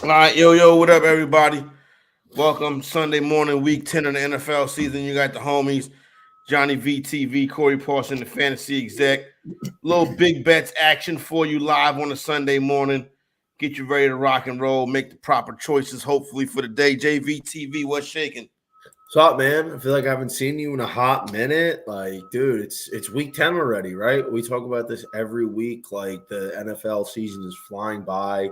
All right, yo, what up, everybody? Welcome Sunday morning, week 10 of the NFL season. You got the homies, Johnny VTV, Corey Parson, the fantasy exec. Little big bets action for you live on a Sunday morning. Get you ready to rock and roll, make the proper choices, hopefully, for the day. JVTV, what's shaking? What's up, man? I feel like I haven't seen you in a hot minute. Like, dude, it's week 10 already, right? We talk about this every week. Like, the NFL season is flying by.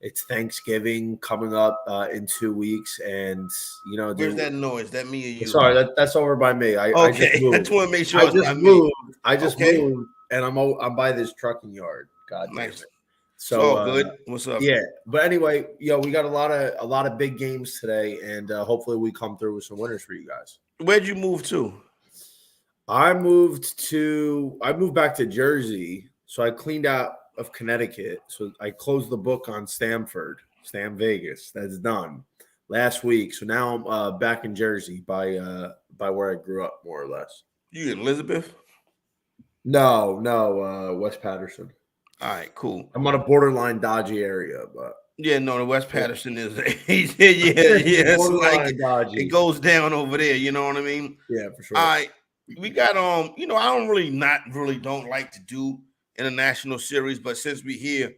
It's Thanksgiving coming up in 2 weeks, and Where's dude. that noise? That me or you? Sorry, that's over by me. I just Okay, I moved. just want to make sure I it's just not me. moved. I just Okay, moved, and I'm by this trucking yard. God damn nice. it. It's So all good. What's up? yeah, but anyway, we got a lot of big games today, and hopefully we come through with some winners for you guys. Where'd you move to? I moved back to Jersey, so I cleaned out of Connecticut. So I closed the book on Stam Vegas. That's done last week. So now I'm back in Jersey by where I grew up, more or less. You in Elizabeth? No, West Patterson. All right, cool. I'm on a borderline dodgy area, but Yeah, no, the West Patterson is yeah. It's like borderline it dodgy. goes down over there. You know what I mean? Yeah, for All sure. right, we got I don't really not really don't like to do international series, but since we here,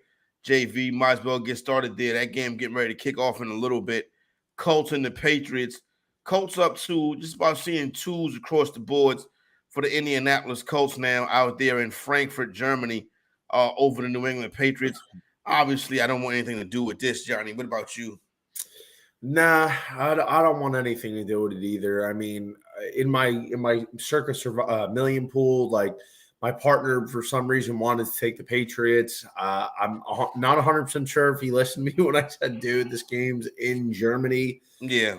JV, might as well get started there. That game getting ready to kick off in a little bit. Colts and the Patriots. Colts up to just about seeing twos across the boards for the Indianapolis Colts now out there in Frankfurt, Germany, over the New England Patriots. Obviously, I don't want anything to do with this, Johnny. What about you? Nah, I don't want anything to do with it either. I mean, in my million pool, like my partner for some reason wanted to take the Patriots. I'm not 100% sure if he listened to me when I said, "Dude, this game's in Germany." Yeah.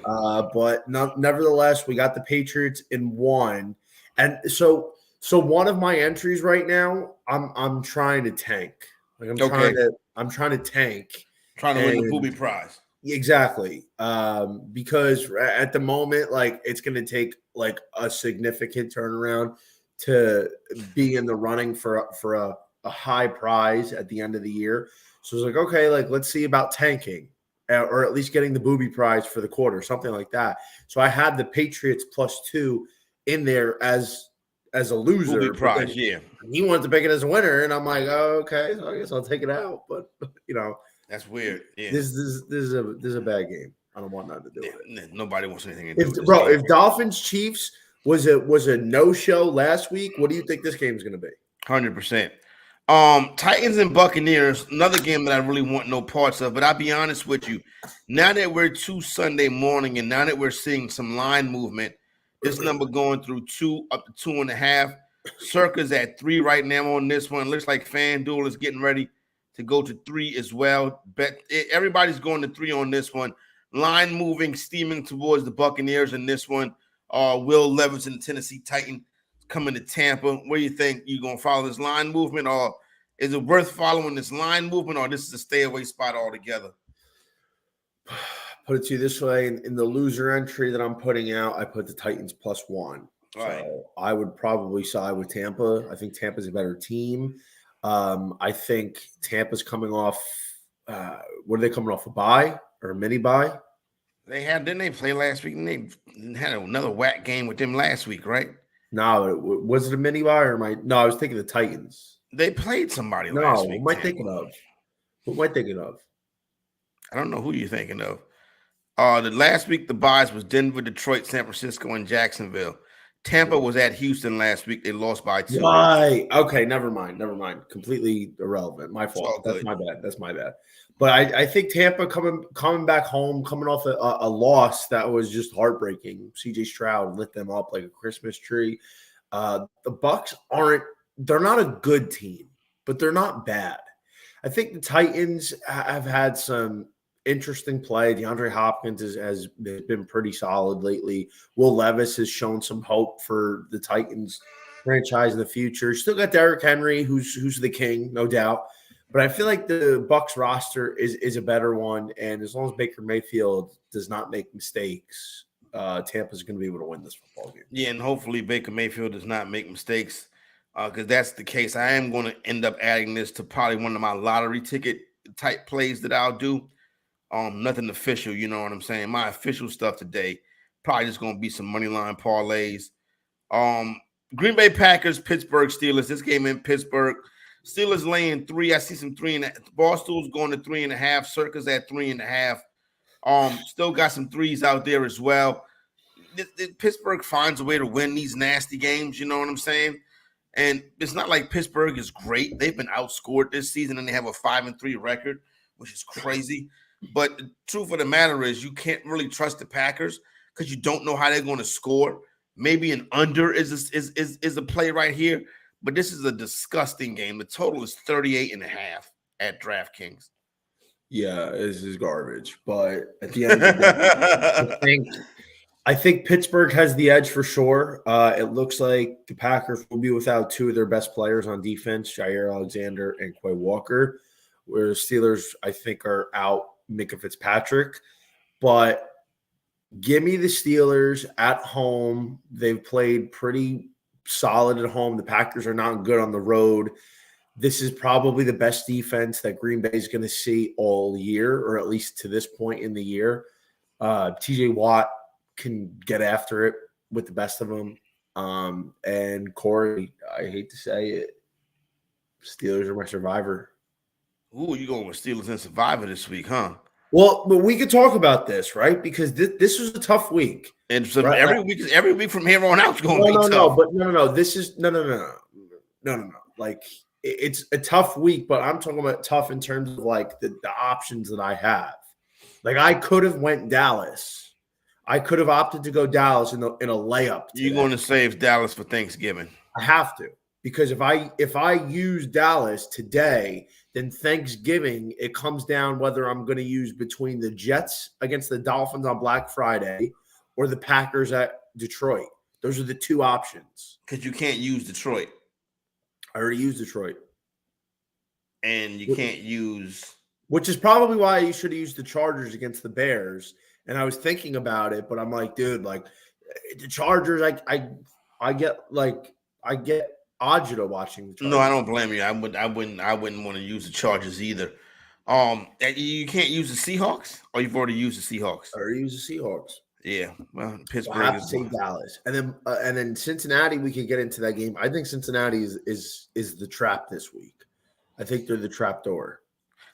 But nevertheless, we got the Patriots in one, and so one of my entries right now, I'm trying to tank. Like Okay. I'm trying to tank, Trying to win the and booby prize. exactly. Because at the moment, like it's going to take like a significant turnaround to be in the running for a high prize at the end of the year. So it's like, okay, like let's see about tanking or at least getting the booby prize for the quarter, something like that. So I had the Patriots +2 in there as a Booby loser, but then prize, yeah. he wanted to pick it as a winner, and I'm like, oh, okay, so I guess I'll take it out. But you know, That's weird. Yeah. this is a bad game. I don't want nothing to do with it. Nobody wants anything to do with this Bro, game. if Dolphins Chiefs was a no show last week, what do you think this game's going to be? 100%. Titans and Buccaneers, another game that I really want no parts of. But I'll be honest with you, now that we're to Sunday morning, and now that we're seeing some line movement, this number going through 2 up to 2.5. Circa's at 3 right now on this one. Looks like FanDuel is getting ready to go to 3 as well. Everybody's going to 3 on this one. Line moving, steaming towards the Buccaneers in this one. Will Levis and the Tennessee Titan coming to Tampa. What do you think? You gonna follow this line movement, or is it worth following this line movement, or this is a stay away spot altogether? Put it to you this way: in the loser entry that I'm putting out, I put the Titans +1. All right. So I would probably side with Tampa. I think Tampa's a better team. I think Tampa's coming off. What are they coming off, a bye or a mini bye? Didn't they play last week? And they had another whack game with them last week, right? No, was it a mini buy or no? I was thinking the Titans. They played somebody No, last week. who am I thinking of? Who am I thinking of? I don't know who you're thinking of. The last week the buys was Denver, Detroit, San Francisco, and Jacksonville. Tampa was at Houston last week. They lost by 2. Right. Okay. Never mind. Completely irrelevant. My fault. That's my bad. But I think Tampa coming back home, coming off a loss that was just heartbreaking. CJ Stroud lit them up like a Christmas tree. The Bucks they're not a good team, but they're not bad. I think the Titans have had some interesting play. DeAndre Hopkins has been pretty solid lately. Will Levis has shown some hope for the Titans franchise in the future. Still got Derrick Henry, who's the king, no doubt. But I feel like the Bucks roster is a better one, and as long as Baker Mayfield does not make mistakes, Tampa's going to be able to win this football game. Yeah, and hopefully Baker Mayfield does not make mistakes, because that's the case. I am going to end up adding this to probably one of my lottery ticket type plays that I'll do. Nothing official, you know what I'm saying? My official stuff today probably just gonna be some money line parlays. Um, Green Bay Packers, Pittsburgh Steelers. This game in Pittsburgh. Steelers laying 3. I see some 3.5. Barstool's going to 3.5. Circus at 3.5. Still got some threes out there as well. Pittsburgh finds a way to win these nasty games. You know what I'm saying? And it's not like Pittsburgh is great. They've been outscored this season, and they have a 5-3 record, which is crazy. But the truth of the matter is, you can't really trust the Packers because you don't know how they're going to score. Maybe an under is a play right here, but this is a disgusting game. The total is 38.5 at DraftKings. Yeah, this is garbage. But at the end of the day, I think Pittsburgh has the edge for sure. It looks like the Packers will be without 2 of their best players on defense, Jair Alexander and Quay Walker, where Steelers, I think, are out Minka Fitzpatrick. But give me the Steelers at home. They've played pretty solid at home. The Packers are not good on the road. This is probably the best defense that Green Bay is going to see all year, or at least to this point in the year. TJ Watt can get after it with the best of them. And Corey, I hate to say it, Steelers are my survivor. Ooh, you going with Steelers and Survivor this week, huh? Well, but we could talk about this, right? Because this was a tough week. And so right? every week from here on out is going to be tough. No. This is no. Like, it's a tough week, but I'm talking about tough in terms of like the options that I have. Like, I could have went Dallas. I could have opted to go Dallas in a layup today. You're going to save Dallas for Thanksgiving. I have to, because if I use Dallas today, then Thanksgiving it comes down whether I'm going to use between the Jets against the Dolphins on Black Friday or the Packers at Detroit. Those are the 2 options. Because you can't use Detroit. I already used Detroit. And you can't use... Which is probably why you should have used the Chargers against the Bears. And I was thinking about it, but I'm like, dude, like the Chargers, I get agita watching the Chargers. No, I don't blame you. I wouldn't want to use the Chargers either. You can't use the Seahawks, or you've already used the Seahawks. I already used the Seahawks. Yeah, well, Pittsburgh. So I have to say Dallas, and then Cincinnati. We could get into that game. I think Cincinnati is the trap this week. I think they're the trap door.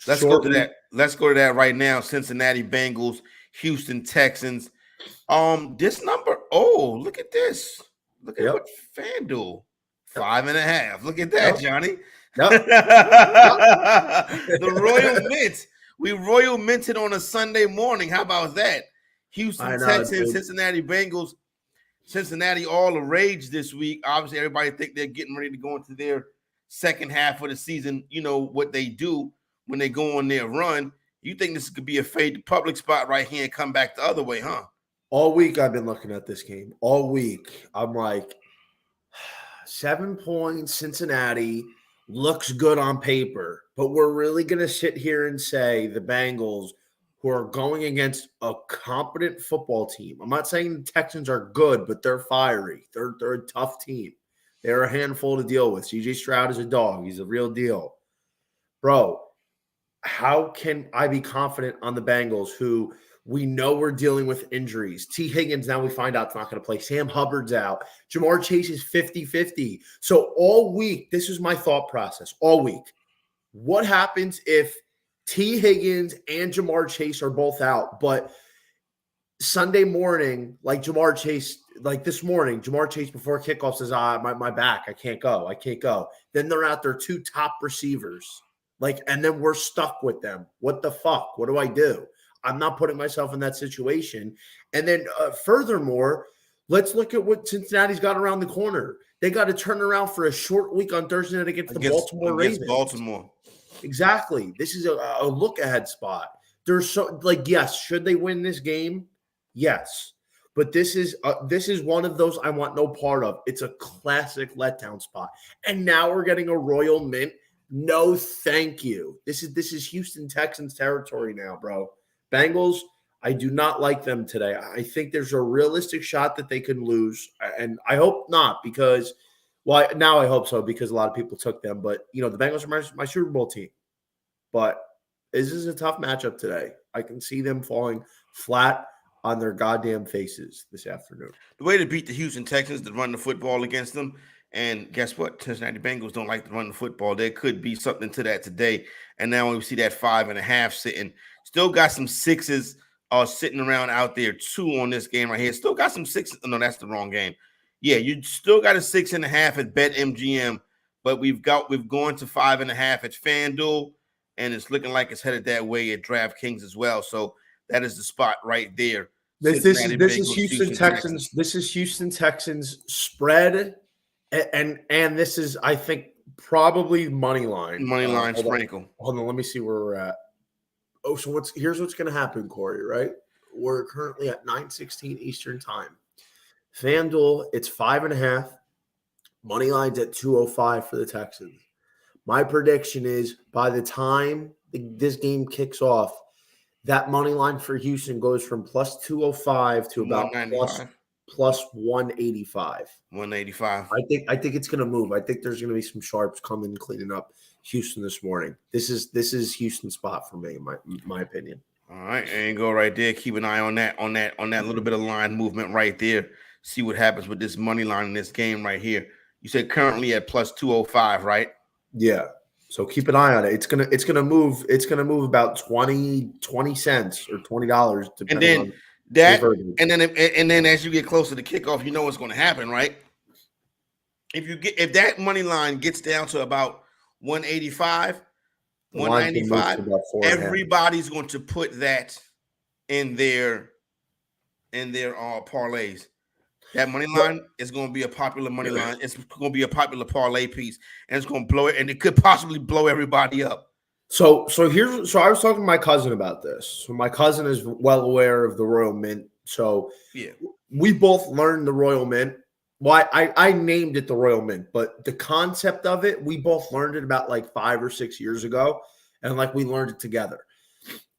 Let's go to that. Let's go to that right now. Cincinnati Bengals, Houston Texans. This number. Oh, look at this. Look at what FanDuel. 5.5. Look at that, Johnny. Yep. The Royal Mint. We Royal Minted on a Sunday morning. How about that? Houston Texans, Cincinnati Bengals. Cincinnati all the rage this week. Obviously, everybody think they're getting ready to go into their second half of the season. You know what they do when they go on their run. You think this could be a fade to public spot right here and come back the other way, huh? All week I've been looking at this game. All week I'm like, 7 points, Cincinnati looks good on paper, but we're really going to sit here and say the Bengals, who are going against a competent football team. I'm not saying the Texans are good, but they're fiery. They're a tough team. They're a handful to deal with. CJ Stroud is a dog. He's a real deal. Bro, how can I be confident on the Bengals, who we know we're dealing with injuries? T. Higgins, now we find out, it's not going to play. Sam Hubbard's out. Jamar Chase is 50-50. So all week, this is my thought process. All week, what happens if T. Higgins and Jamar Chase are both out, but Sunday morning, like Jamar Chase, like this morning, Jamar Chase before kickoff says, my back, I can't go. Then they're out their 2 top receivers. And then we're stuck with them. What the fuck? What do I do? I'm not putting myself in that situation. And then furthermore, let's look at what Cincinnati's got around the corner. They got to turn around for a short week on Thursday night against the Baltimore Ravens. Baltimore. Exactly. This is a look ahead spot. There's yes, should they win this game? Yes. But this is one of those I want no part of. It's a classic letdown spot. And now we're getting a Royal Mint. No, thank you. This is Houston Texans territory now, bro. Bengals, I do not like them today. I think there's a realistic shot that they can lose, and I hope not, because now I hope so, because a lot of people took them. But the Bengals are my Super Bowl team. But this is a tough matchup today. I can see them falling flat on their goddamn faces this afternoon. The way to beat the Houston Texans is to run the football against them. And guess what? Cincinnati Bengals don't like to run the football. There could be something to that today. And now we see that 5.5 sitting. Still got some sixes sitting around out there too on this game right here. Still got some sixes. No, that's the wrong game. Yeah, you still got a 6.5 at BetMGM, but we've gone to 5.5 at FanDuel, and it's looking like it's headed that way at DraftKings as well. So that is the spot right there. This is Houston Texans. This is Houston Texans spread, and this is, I think, probably money line. Money line sprinkle. Hold on, let me see where we're at. Oh, so here's what's going to happen, Corey. Right, we're currently at 9:16 Eastern time. FanDuel, it's 5.5. Money line's at 205 for the Texans. My prediction is by the time this game kicks off, that money line for Houston goes from plus 205 to about plus 185. 185. I think it's going to move. I think there's going to be some sharps coming cleaning up Houston this morning. This is Houston's spot for me, in my opinion. All right, and go right there. Keep an eye on that little bit of line movement right there. See what happens with this money line in this game right here. You said currently at plus 205, right? Yeah. So keep an eye on it. It's gonna move. It's gonna move about 20 cents or $20 depending on that. And then as you get closer to kickoff, you know what's going to happen, right? If that money line gets down to about 185, 195, everybody's going to put that in their parlays. That money line is going to be a popular money line. It's going to be a popular parlay piece, and it's going to blow it, and it could possibly blow everybody up. So I was talking to my cousin about this. So my cousin is well aware of the Royal Mint. So yeah, we both learned the Royal Mint. Well, I named it the Royal Mint, but the concept of it, we both learned it about like 5 or 6 years ago, and like we learned it together.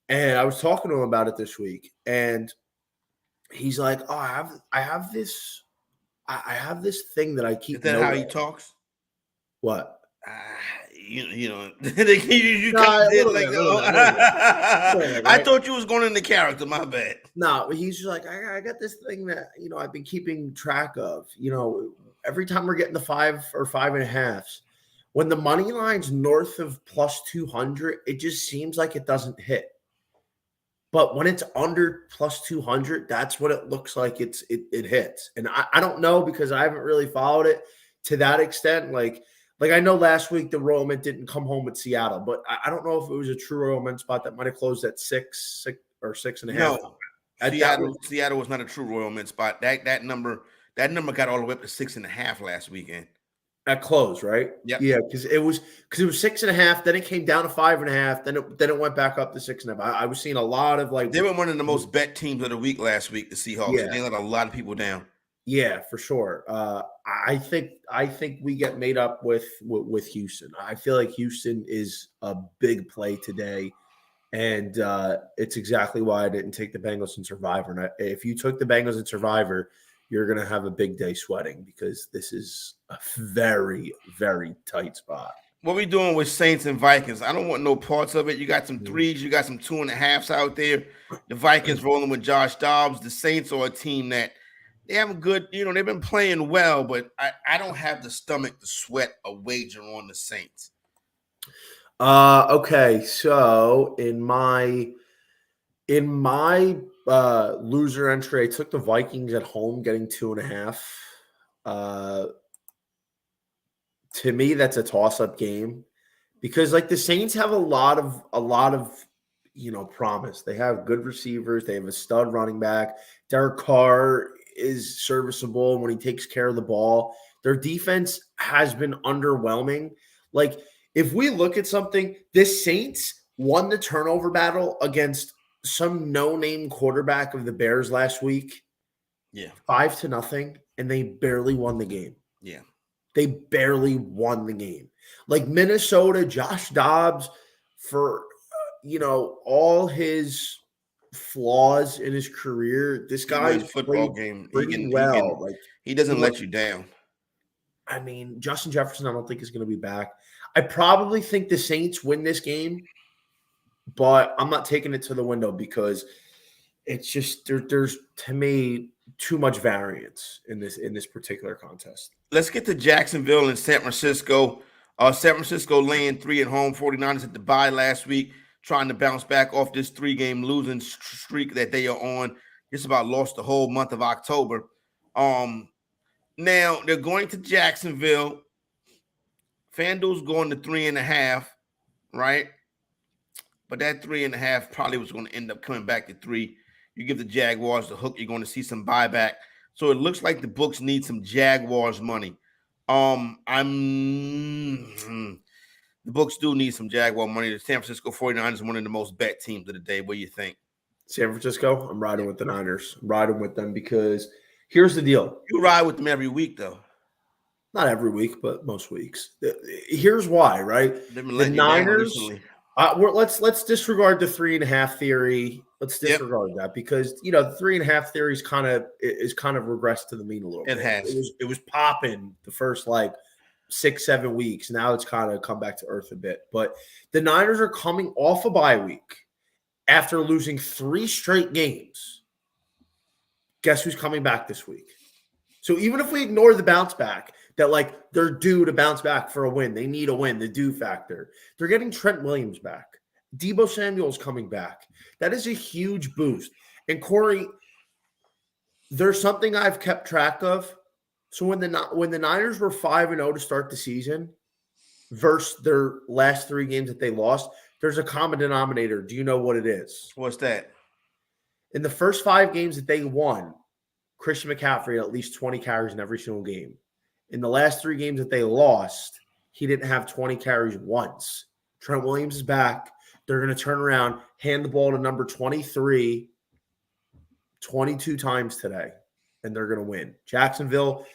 And I was talking to him about it this week, and he's like, "Oh, I have this thing that I keep." Is that how he talks? What? You know, I thought you was going into character. My bad. No, he's just like, I got this thing that I've been keeping track of. Every time we're getting the 5 or 5.5s, when the money line's north of plus 200, it just seems like it doesn't hit. But when it's under plus 200, that's what it looks like it hits. And I don't know because I haven't really followed it to that extent. Like I know last week the Royal Mint didn't come home with Seattle, but I don't know if it was a true Royal Mint spot that might have closed at 6 or 6.5. No, Seattle was not a true Royal Mint spot. That number got all the way up to 6.5 last weekend. At close, right? Yep. Yeah, because it was 6.5, then it came down to 5.5, then it went back up to 6.5. I was seeing a lot of they were one of the most bet teams of the week last week, the Seahawks. Yeah. They let a lot of people down. Yeah, for sure. I think we get made up with Houston. I feel like Houston is a big play today, and it's exactly why I didn't take the Bengals in Survivor. And if you took the Bengals in Survivor, you're going to have a big day sweating because this is a very, very tight spot. What we doing with Saints and Vikings? I don't want no parts of it. You got some threes, you got some 2.5s out there. The Vikings rolling with Josh Dobbs. The Saints are a team that they have a good, they've been playing well, but I don't have the stomach to sweat a wager on the Saints. Okay, so in my loser entry, I took the Vikings at home, getting 2.5. To me, that's a toss-up game because the Saints have a lot of promise. They have good receivers. They have a stud running back. Derek Carr is serviceable when he takes care of the ball. Their defense has been underwhelming. If we look at something, the Saints won the turnover battle against some no-name quarterback of the Bears last week. Yeah. 5-0, and they barely won the game. Yeah. They barely won the game. Minnesota, Josh Dobbs, for all his flaws in his career, this guy football game pretty well. He doesn't let you down. I mean, Justin Jefferson, I don't think is going to be back. I probably think the Saints win this game, but I'm not taking it to the window because it's just there's to me too much variance in this particular contest. Let's get to Jacksonville and San Francisco. San Francisco laying 3 at home. 49ers at the bye last week, trying to bounce back off this 3-game losing streak that they are on. Just about lost the whole month of October. Now they're going to Jacksonville. FanDuel's going to 3.5, right? But that 3.5 probably was going to end up coming back to 3. You give the Jaguars the hook, you're going to see some buyback. So it looks like the books need some Jaguars money. The books do need some Jaguar money. The San Francisco 49ers is one of the most bet teams of the day. What do you think? San Francisco, I'm riding with the Niners. I'm riding with them because here's the deal. You ride with them every week, though. Not every week, but most weeks. Here's why, right? They've been letting the Niners. Let's disregard the 3.5 theory. Let's disregard that because the 3.5 theory is kind of regressed to the mean a little bit. It has. It was popping the first 6-7 weeks. Now it's kind of come back to earth a bit. But the Niners are coming off a bye week after losing 3 straight games. Guess who's coming back this week? So even if we ignore the bounce back, that they're due to bounce back for a win. They need a win, the due factor. They're getting Trent Williams back. Deebo Samuel's coming back. That is a huge boost. And Corey, there's something I've kept track of. So when the Niners were 5-0 to start the season versus their last 3 games that they lost, there's a common denominator. Do you know what it is? What's that? In the first 5 games that they won, Christian McCaffrey had at least 20 carries in every single game. In the last 3 games that they lost, he didn't have 20 carries once. Trent Williams is back. They're going to turn around, hand the ball to number 23 22 times today, and they're going to win. Jacksonville,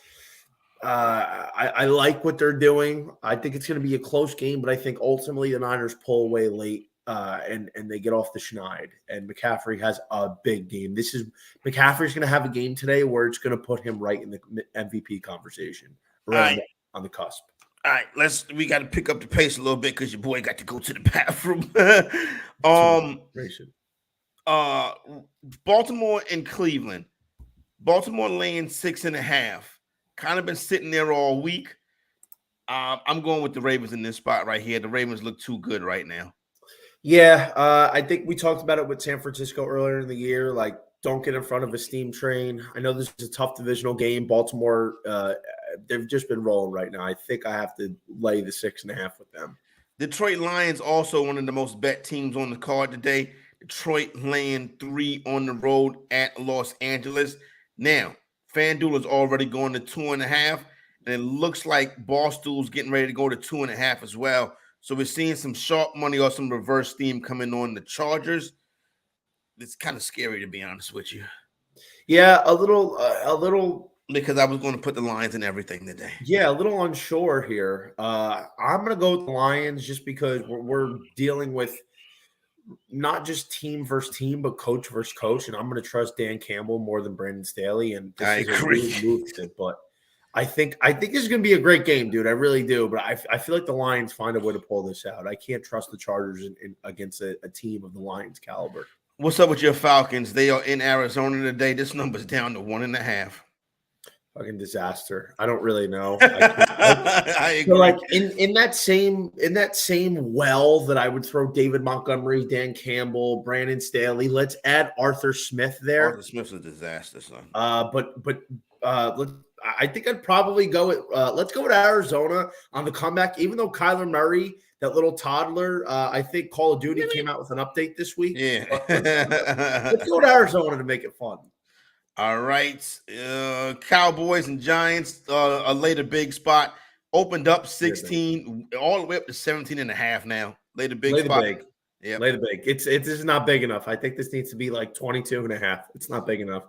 I like what they're doing. I think it's going to be a close game, but I think ultimately the Niners pull away late and they get off the schneid. And McCaffrey has a big game. McCaffrey's going to have a game today where it's going to put him right in the MVP conversation, right on the cusp. All right, we got to pick up the pace a little bit because your boy got to go to the bathroom. Baltimore and Cleveland. Baltimore laying 6.5. Kind of been sitting there all week. I'm going with the Ravens in this spot right here. The Ravens look too good right now. Yeah, I think we talked about it with San Francisco earlier in the year. Don't get in front of a steam train. I know this is a tough divisional game. Baltimore, they've just been rolling right now. I think I have to lay the 6.5 with them. Detroit Lions also one of the most bet teams on the card today. Detroit laying 3 on the road at Los Angeles. Now, FanDuel is already going to 2.5, and it looks like Barstool's getting ready to go to 2.5 as well. So we're seeing some sharp money or some reverse steam coming on the Chargers. It's kind of scary, to be honest with you. Yeah, a little. Because I was going to put the Lions in everything today. Yeah, a little unsure here. I'm going to go with the Lions just because we're dealing with not just team versus team, but coach versus coach. And I'm going to trust Dan Campbell more than Brandon Staley. And this I agree. A move to, but I think this is going to be a great game, dude. I really do. But I feel like the Lions find a way to pull this out. I can't trust the Chargers against a team of the Lions caliber. What's up with your Falcons? They are in Arizona today. This number's down to 1.5. Fucking disaster. I don't really know. I agree. So in that same well that I would throw David Montgomery, Dan Campbell, Brandon Staley, let's add Arthur Smith there. Arthur Smith's a disaster, son. I think I'd probably go with let's go with Arizona on the comeback. Even though Kyler Murray, that little toddler, I think Call of Duty came out with an update this week. Yeah, let's go to Arizona to make it fun. All right, Cowboys and Giants, a later big spot. Opened up 16, all the way up to 17.5 now. Later big spot. Yeah, later big. This is not big enough. I think this needs to be 22.5. It's not big enough.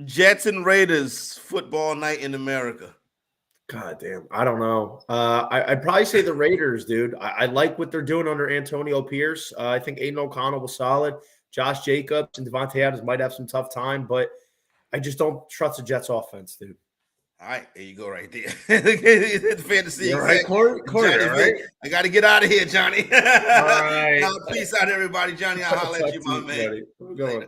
Jets and Raiders, football night in America. God damn, I don't know. I'd probably say the Raiders, dude. I like what they're doing under Antonio Pierce. I think Aiden O'Connell was solid. Josh Jacobs and Devontae Adams might have some tough time, but I just don't trust the Jets offense, dude. All right, there you go, right there. Fantasy You're right, Corey. Johnny, All right. I got to get out of here, Johnny. All right. Now, peace out, everybody. Johnny, I'll holler at you, my man. Buddy. Go.